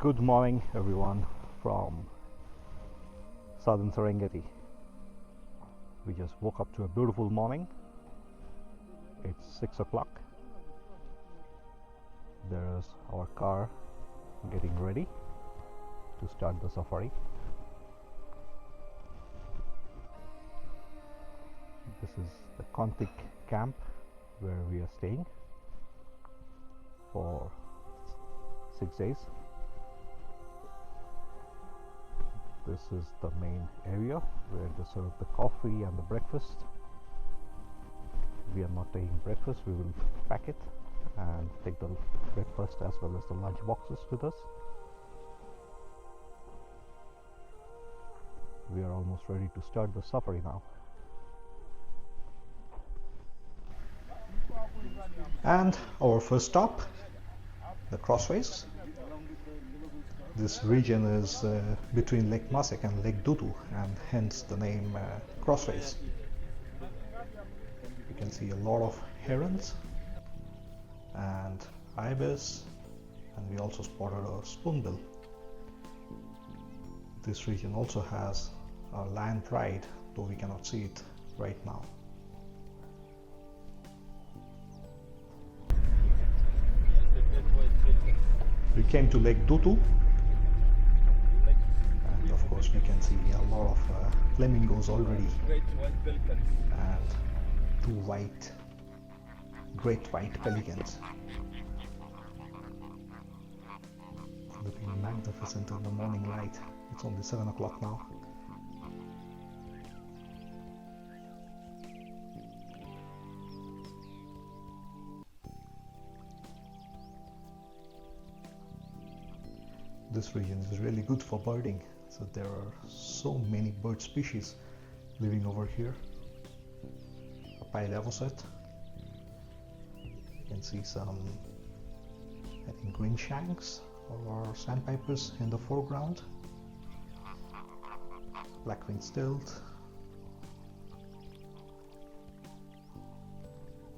Good morning, everyone, from southern Serengeti. We just woke up to a beautiful morning. It's 6 o'clock. There's our car getting ready to start the safari. This is the Kontik camp where we are staying for 6 days. This is the main area where they serve the coffee and the breakfast. We are not taking breakfast, we will pack it and take the breakfast as well as the lunch boxes with us. We are almost ready to start the safari now. And our first stop, the Crossface. This region is between Lake Masek and Lake Ndutu, and hence the name Crossface. You can see a lot of herons and ibis, and we also spotted a spoonbill. This region also has a land pride, though we cannot see it right now. We came to Lake Ndutu, and of course we can see a lot of flamingos already, and two great white pelicans looking magnificent in the morning light. It's only 7 o'clock now. This region is really good for birding, so there are so many bird species living over here. Papaya levoset. You can see some, I think, green shanks or sandpipers in the foreground. Black-winged stilt.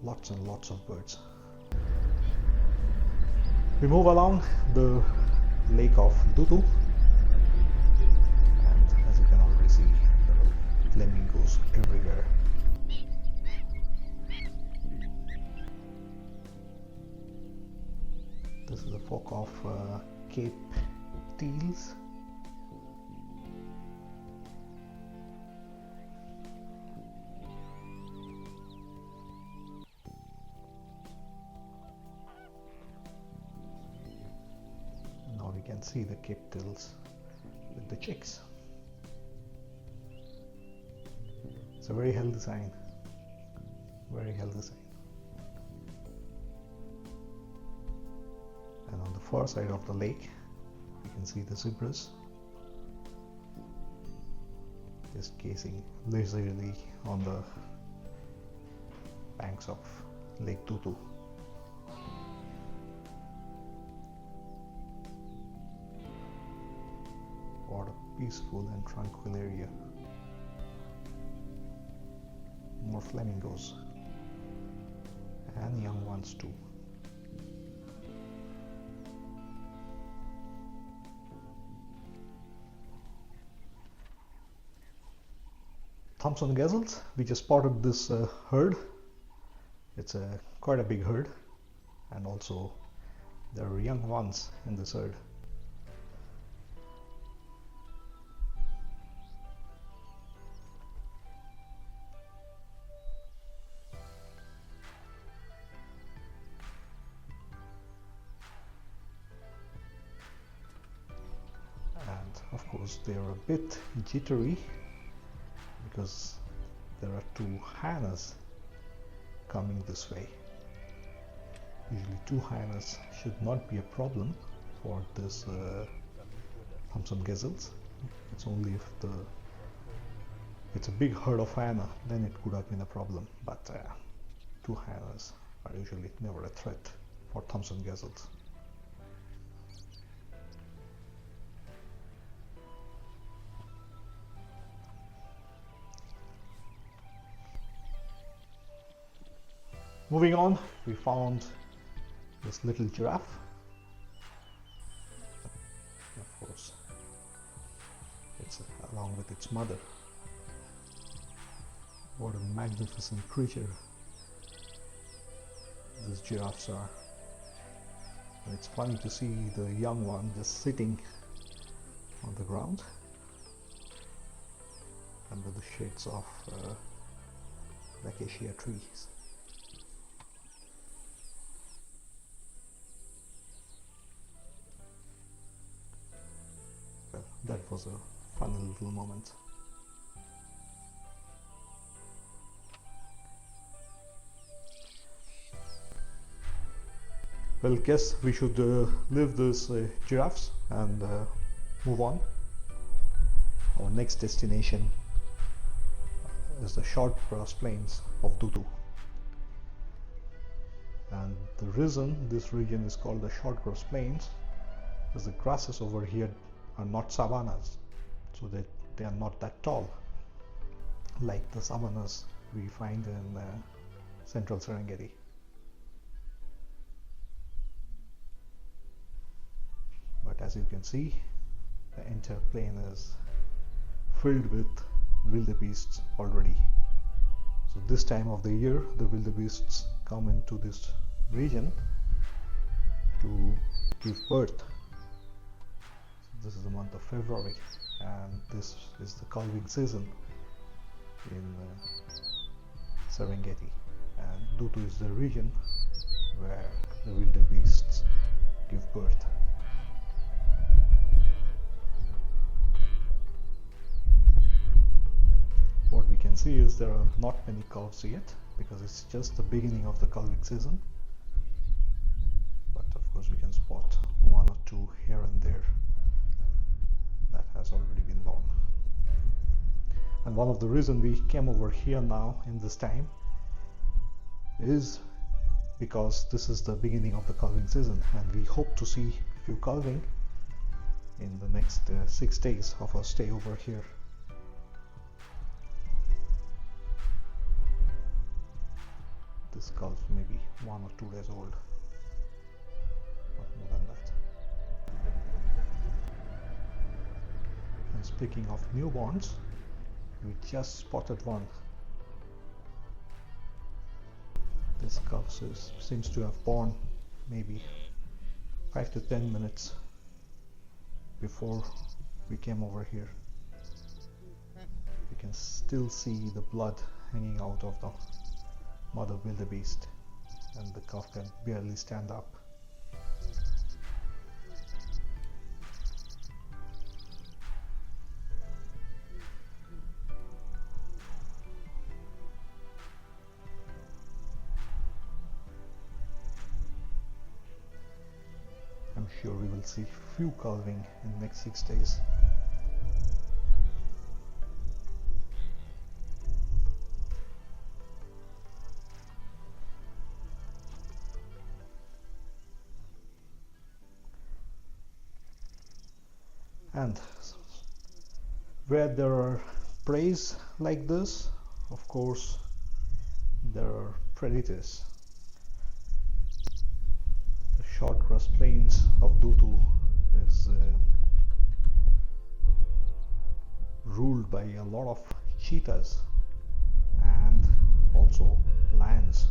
Lots and lots of birds. We move along the Lake of Ndutu, and as you can already see, there are flamingos everywhere. This is a flock of Cape teals. Now we can see the Cape teals with the chicks. It's a very healthy sign. Very healthy sign. And on the far side of the lake, you can see the zebras just gazing leisurely on the banks of Lake Ndutu. What a peaceful and tranquil area. More flamingos and young ones too. Thompson gazelles. We just spotted this herd. It's quite a big herd, and also there are young ones in this herd. And of course they are a bit jittery because there are two hyenas coming this way. Usually two hyenas should not be a problem for this Thompson gazelles. It's only if it's a big herd of hyena, then it could have been a problem, but two hyenas are usually never a threat for Thompson gazelles. Moving on, we found this little giraffe. along with its mother. What a magnificent creature these giraffes are. And it's funny to see the young one just sitting on the ground under the shades of the acacia trees. Well, that was a fun little moment. Well, guess we should leave these giraffes and move on. Our next destination is the short grass plains of Ndutu. And the reason this region is called the short grass plains is the grasses over here are not savannas, so that they are not that tall like the savannas we find in central Serengeti. But as you can see, the entire plain is filled with wildebeests already. So this time of the year, the wildebeests come into this region to give birth. So this is the month of February, and this is the calving season in Serengeti. And Ndutu is the region where the wildebeests give birth. What we can see is there are not many calves yet because it's just the beginning of the calving season, but of course we can spot one or two here and there that has already been born. And one of the reasons we came over here now in this time is because this is the beginning of the calving season, and we hope to see a few calving in the next 6 days of our stay over here. This calf may be 1 or 2 days old, not more than that. And speaking of newborns, we just spotted one. This calf seems to have born maybe 5 to 10 minutes before we came over here. You can still see the blood hanging out of the mother wildebeest, and the calf can barely stand up. I'm sure we will see few calving in the next 6 days. And where there are preys like this, of course there are predators. The short grass plains of Ndutu is ruled by a lot of cheetahs and also lions.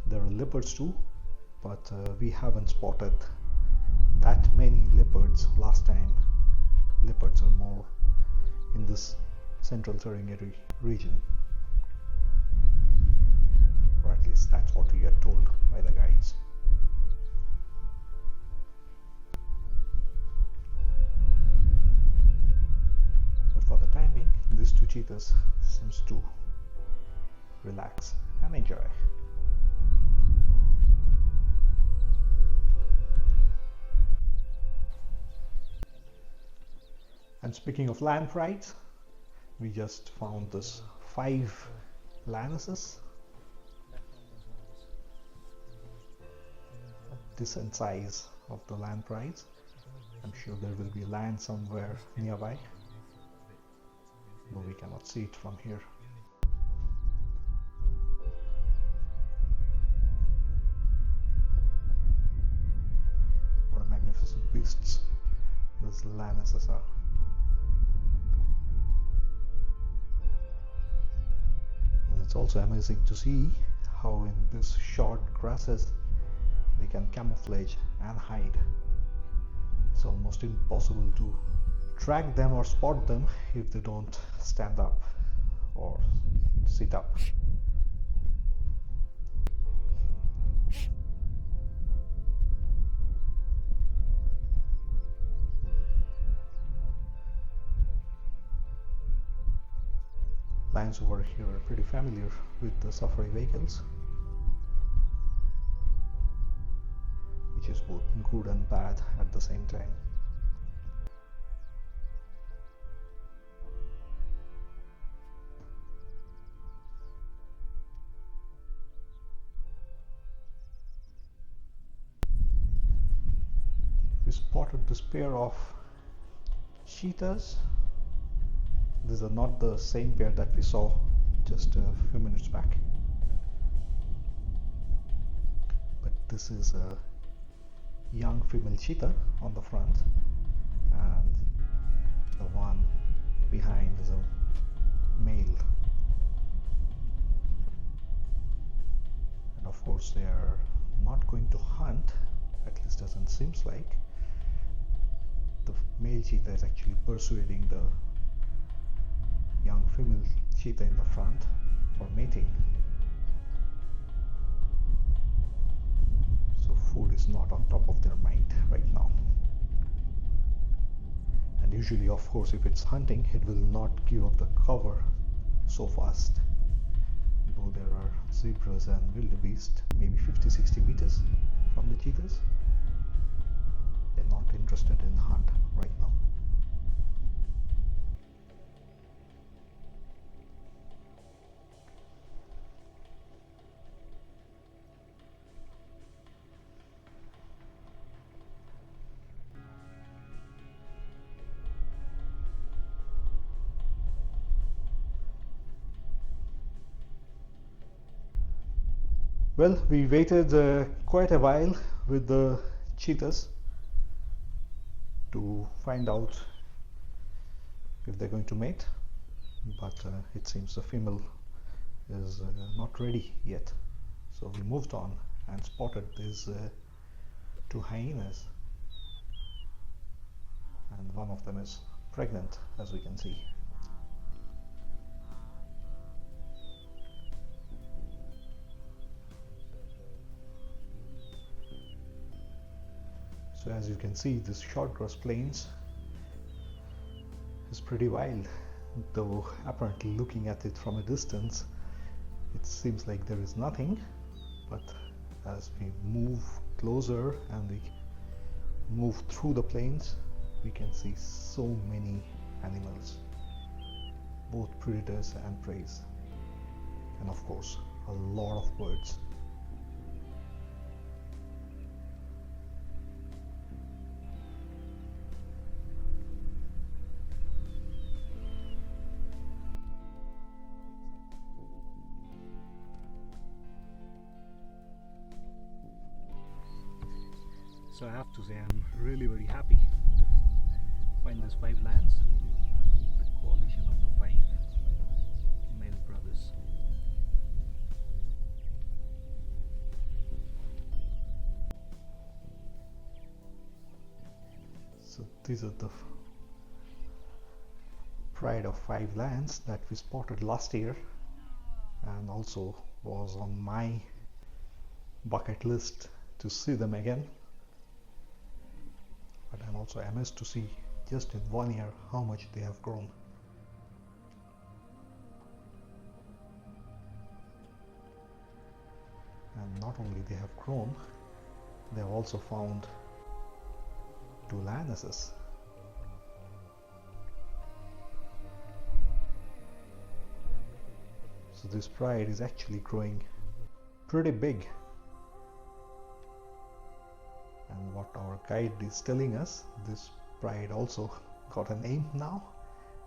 There are leopards too, but we haven't spotted that many leopards last time. Leopards are more in this central Serengeti region, or at least that's what we are told by the guides. But for the time being, these two cheetahs seems to relax and enjoy. And speaking of lampreys, we just found this 5 lionesses, a decent size of the lampreys. I'm sure there will be a lion somewhere nearby, but we cannot see it from here. What a magnificent beasts these lionesses are. It's also amazing to see how in this short grasses they can camouflage and hide. It's almost impossible to track them or spot them if they don't stand up or sit up. Lions over here are pretty familiar with the safari vehicles, which is both good and bad at the same time. We spotted this pair of cheetahs. These are not the same pair that we saw just a few minutes back, but this is a young female cheetah on the front, and the one behind is a male. And of course they are not going to hunt, at least doesn't seems like. The male cheetah is actually persuading the young female cheetah in the front for mating. So food is not on top of their mind right now. And usually, of course, if it's hunting, it will not give up the cover so fast. Though there are zebras and wildebeest maybe 50-60 meters from the cheetahs, they're not interested in hunt right now. Well, we waited quite a while with the cheetahs to find out if they're going to mate, but it seems the female is not ready yet. So we moved on and spotted these two hyenas, and one of them is pregnant, as we can see. So as you can see, this short grass plains is pretty wild, though apparently looking at it from a distance it seems like there is nothing, but as we move closer and we move through the plains, we can see so many animals, both predators and prey, and of course a lot of birds. So I have to say I'm really very happy to find these 5 lions, the coalition of the 5 male brothers. So these are the pride of 5 lions that we spotted last year, and also was on my bucket list to see them again. But I'm also amazed to see just in 1 year how much they have grown. And not only they have grown, they have also found 2 lionesses. So this pride is actually growing pretty big. And what our guide is telling us, this pride also got a name now.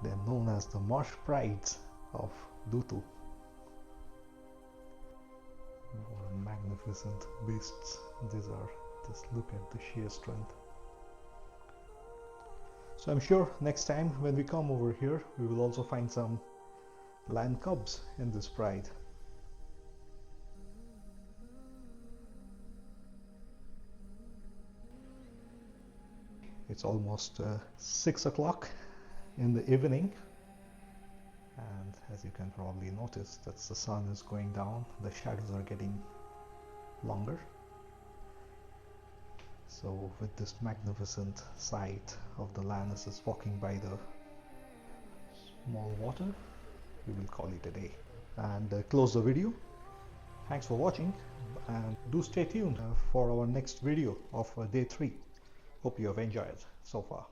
They're known as the marsh prides of Ndutu. What magnificent beasts these are. Just look at the sheer strength. So I'm sure next time when we come over here, we will also find some lion cubs in this pride. It's almost 6 o'clock in the evening, and as you can probably notice that the sun is going down, the shadows are getting longer. So with this magnificent sight of the lionesses walking by the small water, we will call it a day and close the video. Thanks for watching, and do stay tuned for our next video of day 3. Hope you have enjoyed so far.